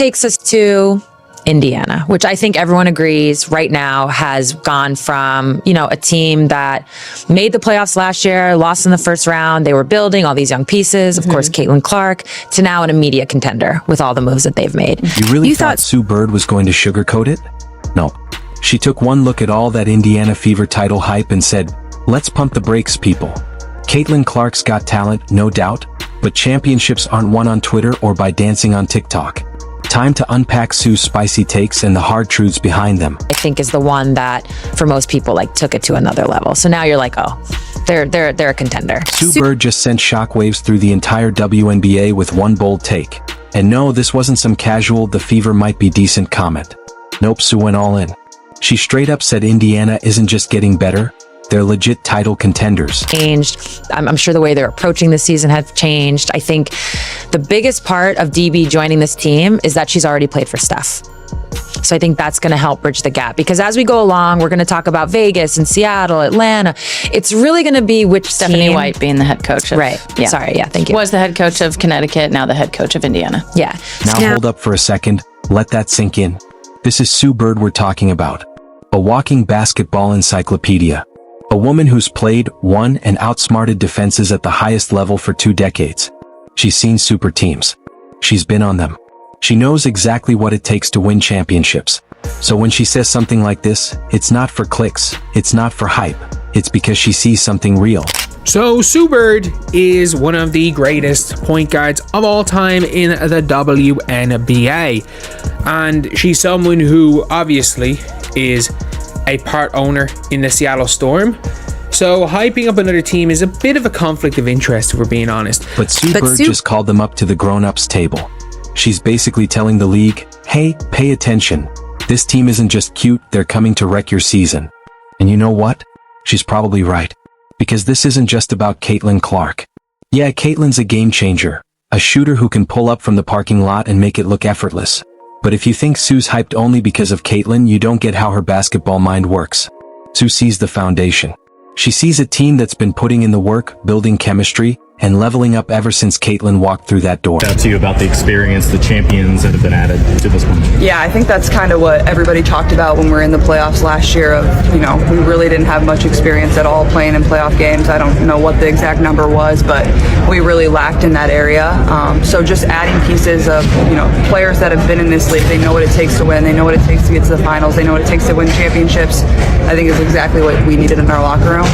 Takes us to Indiana, which I think everyone agrees right now has gone from, a team that made the playoffs last year, lost in the first round. They were building all these young pieces, of course, Caitlin Clark, to now an immediate contender with all the moves that they've made. You really thought Sue Bird was going to sugarcoat it? No. She took one look at all that Indiana Fever title hype and said, let's pump the brakes, people. Caitlin Clark's got talent, no doubt, but championships aren't won on Twitter or by dancing on TikTok. Time to unpack Sue's spicy takes and the hard truths behind them. I think is the one that, for most people, took it to another level. So now you're like, oh, they're a contender. Sue Bird just sent shockwaves through the entire WNBA with one bold take. And no, this wasn't some casual, the Fever might be decent comment. Nope, Sue went all in. She straight up said Indiana isn't just getting better, they're legit title contenders. Changed. I'm sure the way they're approaching this season has changed. I think the biggest part of DB joining this team is that she's already played for Steph. So I think that's going to help bridge the gap, because as we go along, we're going to talk about Vegas and Seattle, Atlanta. It's really going to be which Stephanie team. White being the head coach of, right. Yeah. Sorry. Yeah. Thank you. Was the head coach of Connecticut, now the head coach of Indiana. Yeah. Now hold up for a second. Let that sink in. This is Sue Bird we're talking about. A walking basketball encyclopedia. A woman who's played, won, and outsmarted defenses at the highest level for 2 decades. She's seen super teams. She's been on them. She knows exactly what it takes to win championships. So when she says something like this, it's not for clicks, it's not for hype, it's because she sees something real. So Sue Bird is one of the greatest point guards of all time in the WNBA. And she's someone who obviously is a part owner in the Seattle Storm. So hyping up another team is a bit of a conflict of interest, if we're being honest. But Sue Bird just called them up to the grown-ups table. She's basically telling the league, hey, pay attention. This team isn't just cute, they're coming to wreck your season. And you know what? She's probably right. Because this isn't just about Caitlin Clark. Yeah, Caitlin's a game changer. A shooter who can pull up from the parking lot and make it look effortless. But if you think Sue's hyped only because of Caitlin, you don't get how her basketball mind works. Sue sees the foundation. She sees a team that's been putting in the work, building chemistry, and leveling up ever since Caitlin walked through that door. To you about the experience, the champions that have been added to this one. Yeah, I think that's kind of what everybody talked about when we were in the playoffs last year of, we really didn't have much experience at all playing in playoff games. I don't know what the exact number was, but we really lacked in that area. So just adding pieces of, players that have been in this league, they know what it takes to win, they know what it takes to get to the finals, they know what it takes to win championships, I think is exactly what we needed in our locker room.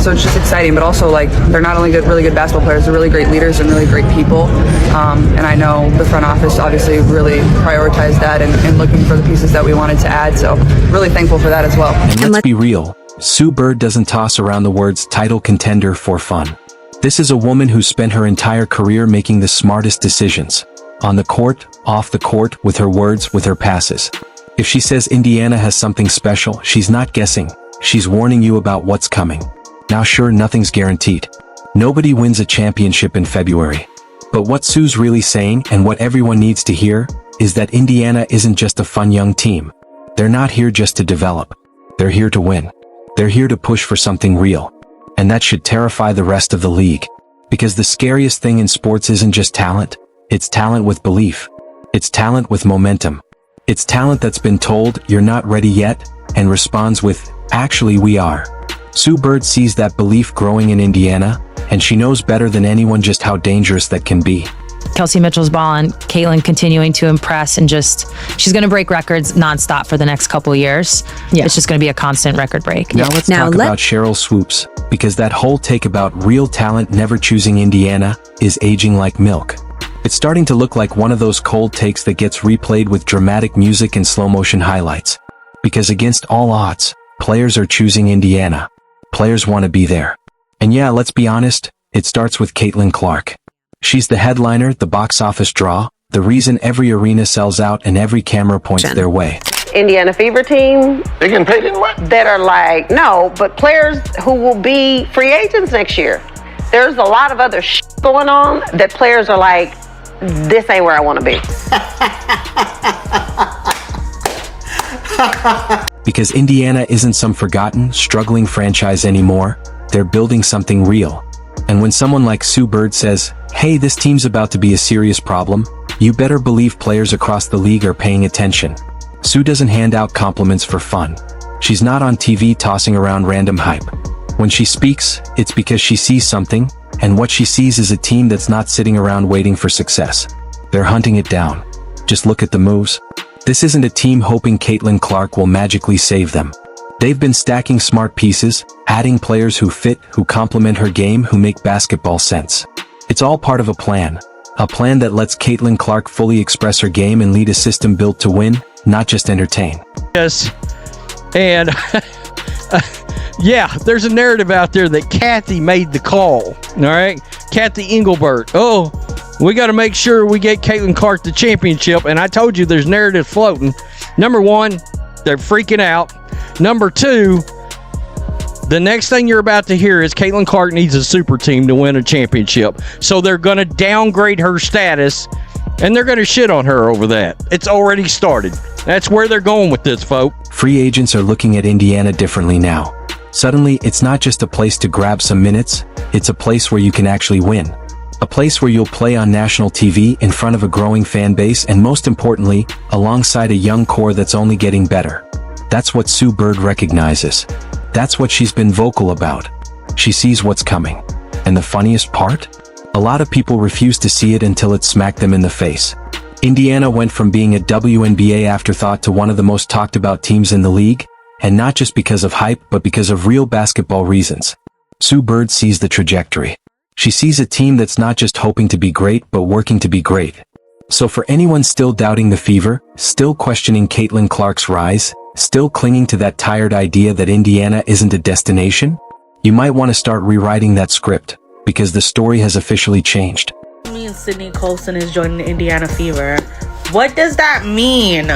So it's just exciting, but also they're not only really good basketball players, they're really great leaders and really great people. And I know the front office obviously really prioritized that and looking for the pieces that we wanted to add. So really thankful for that as well. And let's be real, Sue Bird doesn't toss around the words title contender for fun. This is a woman who spent her entire career making the smartest decisions. On the court, off the court, with her words, with her passes. If she says Indiana has something special, she's not guessing. She's warning you about what's coming. Now sure, nothing's guaranteed. Nobody wins a championship in February. But what Sue's really saying, and what everyone needs to hear, is that Indiana isn't just a fun young team. They're not here just to develop. They're here to win. They're here to push for something real. And that should terrify the rest of the league. Because the scariest thing in sports isn't just talent. It's talent with belief. It's talent with momentum. It's talent that's been told, you're not ready yet, and responds with, actually we are. Sue Bird sees that belief growing in Indiana, and she knows better than anyone just how dangerous that can be. Kelsey Mitchell's balling, Caitlin continuing to impress, and she's going to break records nonstop for the next couple of years. Yeah. It's just going to be a constant record break. Now let's talk about Cheryl Swoops, because that whole take about real talent never choosing Indiana is aging like milk. It's starting to look like one of those cold takes that gets replayed with dramatic music and slow motion highlights. Because against all odds, players are choosing Indiana. Players want to be there. And yeah, let's be honest, it starts with Caitlin Clark. She's the headliner, the box office draw, the reason every arena sells out and every camera points their way. Indiana Fever team. They getting paid in what? That are no, but players who will be free agents next year. There's a lot of other going on that players are like, this ain't where I want to be. Because Indiana isn't some forgotten, struggling franchise anymore. They're building something real. And when someone like Sue Bird says, hey, this team's about to be a serious problem, You better believe players across the league are paying attention. Sue doesn't hand out compliments for fun. She's not on TV tossing around random hype. When she speaks, it's because she sees something, and what she sees is a team that's not sitting around waiting for success. They're hunting it down. Just look at the moves. This isn't a team hoping Caitlin Clark will magically save them. They've been stacking smart pieces, adding players who fit, who complement her game, who make basketball sense. It's all part of a plan that lets Caitlin Clark fully express her game and lead a system built to win, not just entertain. Yes, and yeah, there's a narrative out there that Kathy made the call, all right? Kathy Engelbert. Oh, we got to make sure we get Caitlin Clark the championship, and I told you there's narrative floating. Number one, they're freaking out. Number two, the next thing you're about to hear is Caitlin Clark needs a super team to win a championship. So they're going to downgrade her status, and they're going to shit on her over that. It's already started. That's where they're going with this, folks. Free agents are looking at Indiana differently now. Suddenly, it's not just a place to grab some minutes, it's a place where you can actually win. A place where you'll play on national TV in front of a growing fan base and, most importantly, alongside a young core that's only getting better. That's what Sue Bird recognizes. That's what she's been vocal about. She sees what's coming. And the funniest part? A lot of people refuse to see it until it smacked them in the face. Indiana went from being a WNBA afterthought to one of the most talked about teams in the league, and not just because of hype, but because of real basketball reasons. Sue Bird sees the trajectory. She sees a team that's not just hoping to be great, but working to be great. So for anyone still doubting the Fever, still questioning Caitlin Clark's rise, still clinging to that tired idea that Indiana isn't a destination, you might want to start rewriting that script, because the story has officially changed. Means Sydney Colson is joining the Indiana Fever. What does that mean?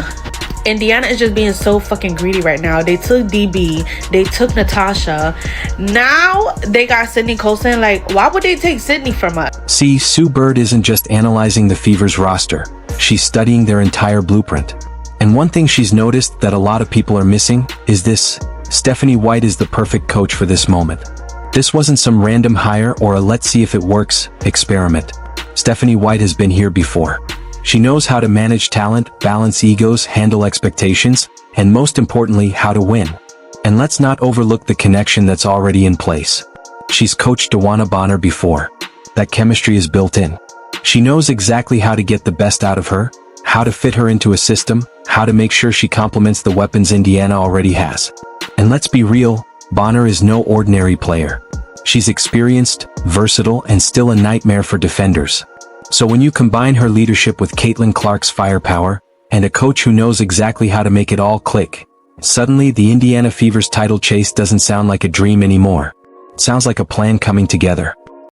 Indiana is just being so fucking greedy right now. They took DB, they took Natasha, now they got Sydney Colson. Like, why would they take Sydney from us? See, Sue Bird isn't just analyzing the Fever's roster, she's studying their entire blueprint. And one thing she's noticed that a lot of people are missing is this: Stephanie White is the perfect coach for this moment. This wasn't some random hire or a let's see if it works experiment. Stephanie White has been here before. She knows how to manage talent, balance egos, handle expectations, and most importantly, how to win. And let's not overlook the connection that's already in place. She's coached DeWanna Bonner before. That chemistry is built in. She knows exactly how to get the best out of her, how to fit her into a system, how to make sure she complements the weapons Indiana already has. And let's be real, Bonner is no ordinary player. She's experienced, versatile, and still a nightmare for defenders. So when you combine her leadership with Caitlin Clark's firepower, and a coach who knows exactly how to make it all click, suddenly the Indiana Fever's title chase doesn't sound like a dream anymore. It sounds like a plan coming together.